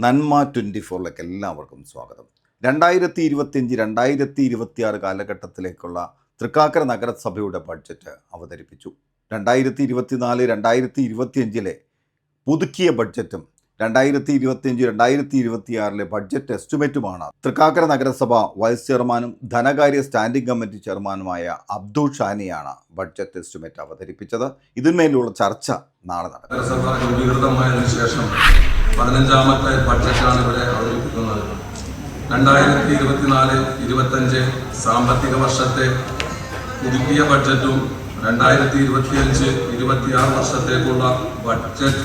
നന്മ 24ലേക്ക് എല്ലാവർക്കും സ്വാഗതം. 2025-2026 കാലഘട്ടത്തിലേക്കുള്ള തൃക്കാക്കര നഗരസഭയുടെ ബഡ്ജറ്റ് അവതരിപ്പിച്ചു. 2024-2025 പുതുക്കിയ ബഡ്ജറ്റും 2025-2026 ബഡ്ജറ്റ് എസ്റ്റിമേറ്റുമാണ് തൃക്കാക്കര നഗരസഭ വൈസ് ചെയർമാനും ധനകാര്യ സ്റ്റാൻഡിംഗ് കമ്മിറ്റി ചെയർമാനുമായ അബ്ദുൾ ഷാനിയാണ് ബഡ്ജറ്റ് എസ്റ്റിമേറ്റ് അവതരിപ്പിച്ചത്. ഇതിന്മേലുള്ള ചർച്ച നാളെ നടക്കും. 15ാമത്തെ ബഡ്ജറ്റാണ് ഇവിടെ അവതരിപ്പിക്കുന്നത്. 2024-25 സാമ്പത്തിക വർഷത്തെ പുതുക്കിയ ബഡ്ജറ്റും 2025-26 വർഷത്തേക്കുള്ള ബഡ്ജറ്റ്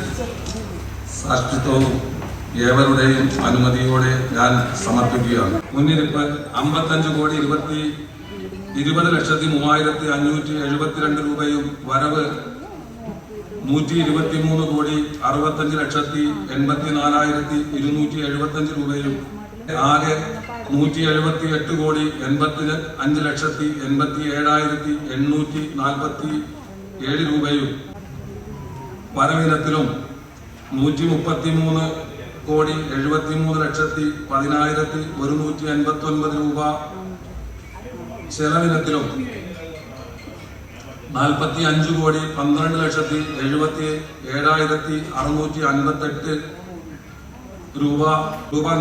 സാക്ഷിത്വവും ഏവരുടെയും അനുമതിയോടെ ഞാൻ സമർപ്പിക്കുകയാണ്. മുന്നിരിപ്പ് 55,20,352 രൂപയും വരവ് 123,65,84,275 രൂപയും ആകെ 175,85,87,847 രൂപയും വരവിനത്തിലും 133,73,10,189 രൂപ ചെലവിനത്തിലും 45,12,77,658 രൂപ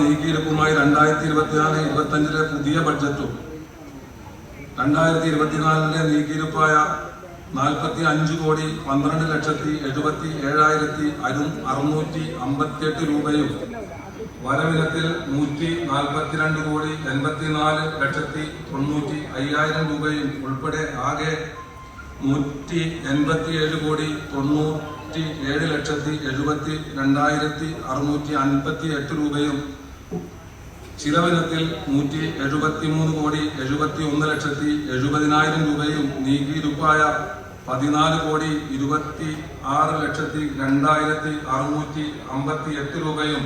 നീക്കിയിരിപ്പുമായി 2024-25 പുതിയ ബഡ്ജറ്റും 2024 നീക്കിയിരിപ്പായ 45,12,77,658 രൂപയും വരവിനത്തിൽ 142,84,90,500 രൂപയും ഉൾപ്പെടെ ആകെ 187,97,658 രൂപയും ചിലവിനത്തിൽ 173,71,70,000 രൂപയും നീക്കിയിരുപ്പായ 14,26,02,658 രൂപയും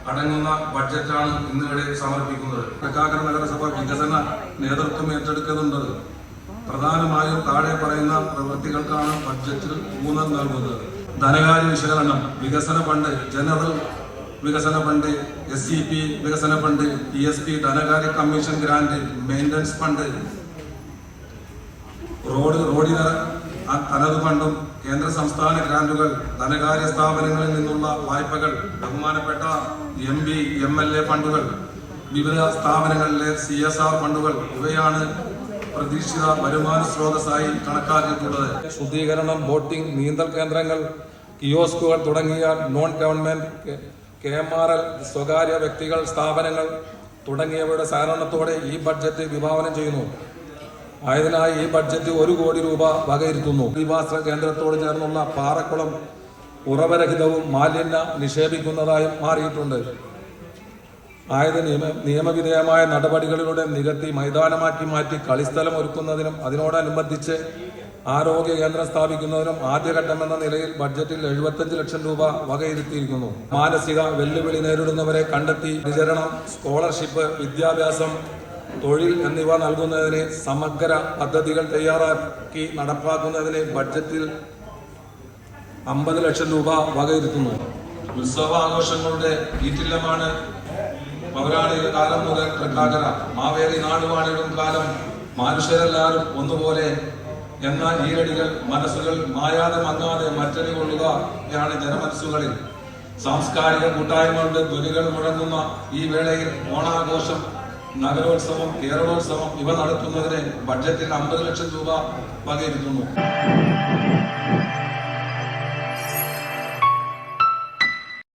അടങ്ങുന്ന ബഡ്ജറ്റാണ് ഇന്നിവിടെ സമർപ്പിക്കുന്നത്. തൃക്കാക്കര നഗരസഭ വികസന നേതൃത്വം ഏറ്റെടുക്കുന്നുണ്ട്. പ്രധാനമായും താഴെ പറയുന്ന പ്രവൃത്തികൾക്കാണ് ബഡ്ജറ്റിൽ ഊന്നൽ നൽകുന്നത്. ധനകാര്യ വിശകലനം, വികസന ഫണ്ട്, ജനറൽ വികസന ഫണ്ട്, SCP വികസന ഫണ്ട്, TSP ധനകാര്യ കമ്മീഷൻ ഗ്രാന്റ്, മെയിൻ്റനൻസ് ഫണ്ട്, റോഡിന് തനത് ഫണ്ടും കേന്ദ്ര സംസ്ഥാന ഗ്രാന്റുകൾ, ധനകാര്യ സ്ഥാപനങ്ങളിൽ നിന്നുള്ള വായ്പകൾ, ബഹുമാനപ്പെട്ട MP MLA ഫണ്ടുകൾ, വിവിധ സ്ഥാപനങ്ങളിലെ CSR ഫണ്ടുകൾ ഇവയാണ് പ്രതീക്ഷിത വരുമാന സ്രോതസ്സായി കണക്കാക്കിയിട്ടുള്ളത്. ശുദ്ധീകരണം, ബോട്ടിംഗ്, നീന്തൽ കേന്ദ്രങ്ങൾ, കിയോസ്കുകൾ തുടങ്ങിയ നോൺ ഗവൺമെന്റ് KMRL സ്വകാര്യ വ്യക്തികൾ, സ്ഥാപനങ്ങൾ തുടങ്ങിയവയുടെ സഹകരണത്തോടെ ഈ ബഡ്ജറ്റ് വിഭാവനം ചെയ്യുന്നു. ആയതിനായി ഈ ബഡ്ജറ്റ് 1 കോടി രൂപ വകയിരുത്തുന്നു. പ്രതിഭാസ കേന്ദ്രത്തോട് ചേർന്നുള്ള പാറക്കുളം ഉറവരഹിതവും മാലിന്യ നിക്ഷേപിക്കുന്നതായും മാറിയിട്ടുണ്ട്. നിയമവിധേയമായ നടപടികളിലൂടെ നികത്തി മൈതാനമാക്കി മാറ്റി കളിസ്ഥലം ഒരുക്കുന്നതിനും അതിനോടനുബന്ധിച്ച് ആരോഗ്യ കേന്ദ്രം സ്ഥാപിക്കുന്നതിനും ആദ്യഘട്ടമെന്ന നിലയിൽ ബഡ്ജറ്റിൽ 75 ലക്ഷം രൂപ വകയിരുത്തിയിരിക്കുന്നു. മാനസിക വെല്ലുവിളി നേരിടുന്നവരെ കണ്ടെത്തി വിതരണം, സ്കോളർഷിപ്പ്, വിദ്യാഭ്യാസം, തൊഴിൽ എന്നിവ നൽകുന്നതിന് സമഗ്ര പദ്ധതികൾ തയ്യാറാക്കി നടപ്പാക്കുന്നതിന് ബഡ്ജറ്റിൽ 50 ലക്ഷം രൂപ വകയിരുത്തുന്നു. ഉത്സവാഘോഷങ്ങളുടെ ഈറ്റില്ലമാണ് പൗരാണിക കാലം മുതൽ തൃക്കാക്കര. മാവേലി നാടുവാണിടും കാലം മനുഷ്യരെല്ലാവരും ഒന്നുപോലെ എന്ന ഈരടികൾ മനസ്സുകൾ മായാതെ മങ്ങാതെ മറ്റൊരു കൊള്ളുകയാണ് ജനമനസ്സുകളിൽ. സാംസ്കാരിക കൂട്ടായ്മകളുടെ ധ്വനികൾ മുഴങ്ങുന്ന ഈ വേളയിൽ ഓണാഘോഷം, നഗരോത്സവം, കേരളോത്സവം ഇവ നടത്തുന്നതിന് ബഡ്ജറ്റിൽ 50 ലക്ഷം രൂപ വകയിരുത്തുന്നു.